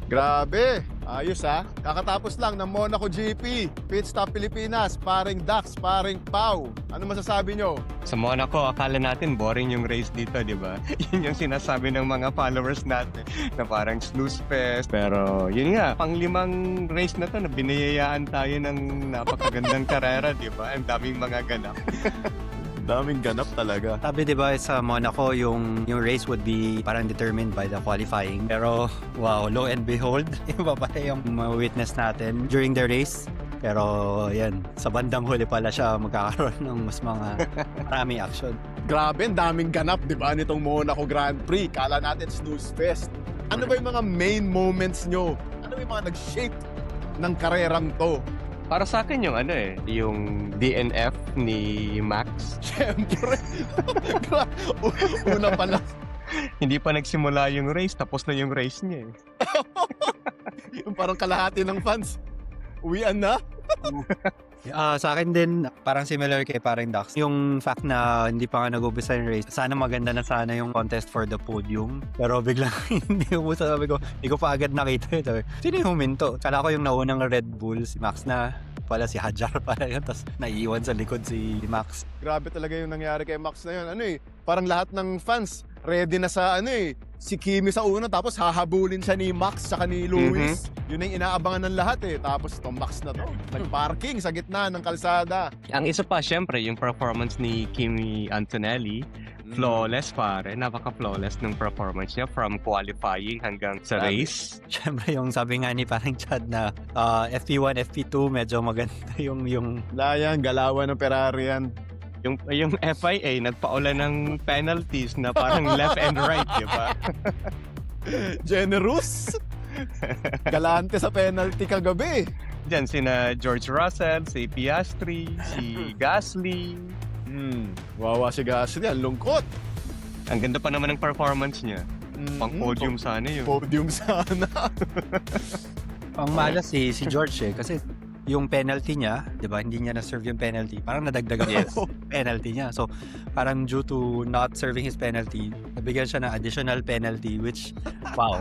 Grabe, ayos ha. Kakatapos lang ng Monaco GP. Pit stop Pilipinas, paring Dax, paring Pau. Ano masasabi nyo? Sa Monaco, akala natin boring yung race dito, di ba? Yun yung sinasabi ng mga followers natin na parang snooze fest. Pero yun nga, pang-limang race na to na biniyayaan tayo ng napakagandang karera, di ba? Ang daming mga ganap. Daming ganap talaga. Sabi 'di ba sa Monaco yung race would be parang determined by the qualifying. Pero wow, lo and behold, iba pa yung ma-witness natin during the race. Pero yan, sa bandang huli pala siya magkakaroon ng mas maraming action. Grabe, ang daming ganap, di ba, nitong Monaco Grand Prix. Kala natin snooze fest. Ano ba yung mga main moments nyo? Ano ba yung mga nag-shape ng karerang to? Para sa akin yung DNF ni Max. Siyempre. Una pa lang. Hindi pa nagsimula yung race, tapos na yung race niya. Yung parang kalahati ng fans. Uwian na? Sa akin din, parang similar kay parang Dax. Yung fact na hindi pa nga nag-umpisa yung race, sana maganda na sana yung contest for the podium. Pero biglang hindi umusa, sabi ko, hindi ko pa agad nakita ito. Sino yung huminto? Kala ko yung naunang Red Bull, si Max na pala, si Hadjar pala yun. Tapos naiiwan sa likod si Max. Grabe talaga yung nangyari kay Max na yun. Parang lahat ng fans ready na sa si Kimi sa una, tapos hahabulin siya ni Max saka ni Lewis. Yun ang inaabangan ng lahat Tapos itong Max na to, nag-parking sa gitna ng kalsada. Ang isa pa, syempre, yung performance ni Kimi Antonelli. Flawless pare, napaka-flawless ng performance niya from qualifying hanggang sa race. Siyempre yung sabi nga ni parang Chad na FP1, FP2, medyo maganda yung Layan, galawan ng Ferrari yan. Yung FIA, nagpaula ng penalties na parang left and right, di ba? Generous! Galante sa penalty kagabi. Diyan sina George Russell, si Piastri, si Gasly. Wawa si Gasly, ang lungkot. Ang ganda pa naman ng performance niya. Pang podium sana yun. Podium sana. Ang malas si George kasi yung penalty niya, 'di ba? Hindi niya na-serve yung penalty. Parang nadagdagan yung penalty niya. So, parang due to not serving his penalty, nabigyan siya ng additional penalty which wow.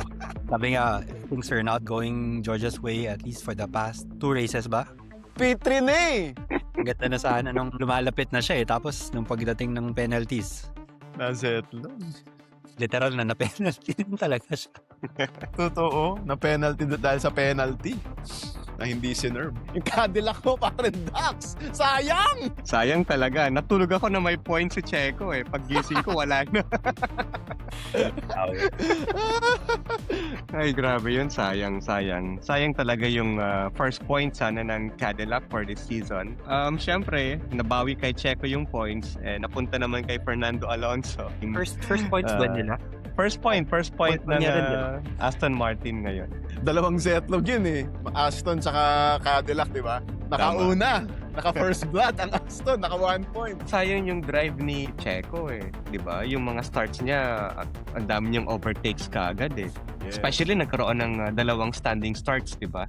Sabi nga, things are not going George's way at least for the past 2 races ba? P3 na Ang ganda na sana nung lumalapit na siya tapos nung pagdating ng penalties, Nasetlo. literal na penalty din talaga siya. Totoo, na penalty dahil sa penalty na hindi sinerve. Yung Cadillac mo, parang Dax. Sayang! Sayang talaga. Natulog ako na may point si Checo Paggising ko, wala na. Ay, grabe yun. Sayang. Sayang talaga yung first point sana ng Cadillac for this season. Siyempre, nabawi kay Checo yung points. Napunta naman kay Fernando Alonso. First points ba nila? First point ng niya rin, diba? Aston Martin ngayon. Dalawang zetlog yun Aston tsaka Cadillac, di ba? Nakauna. Naka-first blood ang Aston. Naka 1 point. Sayang yung drive ni Checo di ba? Yung mga starts niya, ang dami niyang overtakes kaagad Yes. Especially nagkaroon ng dalawang standing starts, di ba?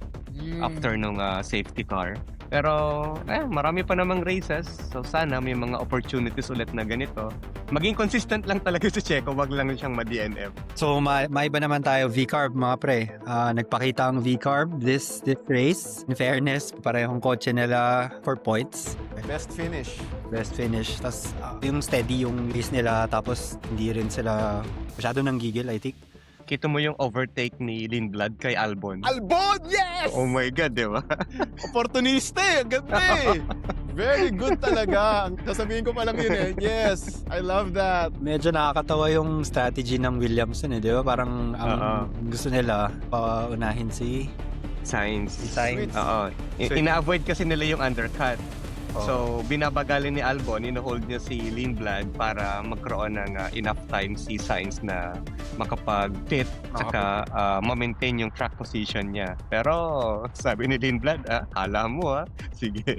After nung safety car. Pero marami pa namang races. So sana may mga opportunities ulit na ganito. Maging consistent lang talaga si Checo, wag lang siyang ma-DNF. So, maiba naman tayo, V-Carb mga pre. Nagpakita ang V-Carb this race. In fairness, parehong kotse nila for points. Best finish. Best finish. Tapos, yung steady yung race nila. Tapos, hindi rin sila masyado nang gigil, I think. Kita mo yung overtake ni Lindblad kay Albon. Albon! Yes! Oh my God, di ba? Opportuniste! Ang ganda Very good talaga. Sasabihin ko pa lang yun Yes, I love that. Medyo nakakatawa yung strategy ng Williamson di ba? Parang ang gusto nila paunahin si Sainz. Sainz. Oo. Ina-avoid kasi nila yung undercut. So, binabagalin ni Albon, ino-hold niya si Lindblad para magkaroon ng enough time si Sainz na makapag-pit tsaka ma-maintain yung track position niya. Pero, sabi ni Lindblad, hala mo sige.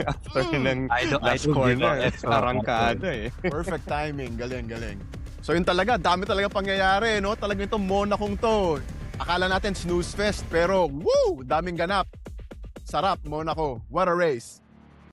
After ng last corner, arangkada Perfect timing. Galing. So yun talaga, dami talaga pangyayari, no? Talagang itong Monacong to. Akala natin snooze fest, pero woo! Daming ganap. Sarap, Monaco. What a race.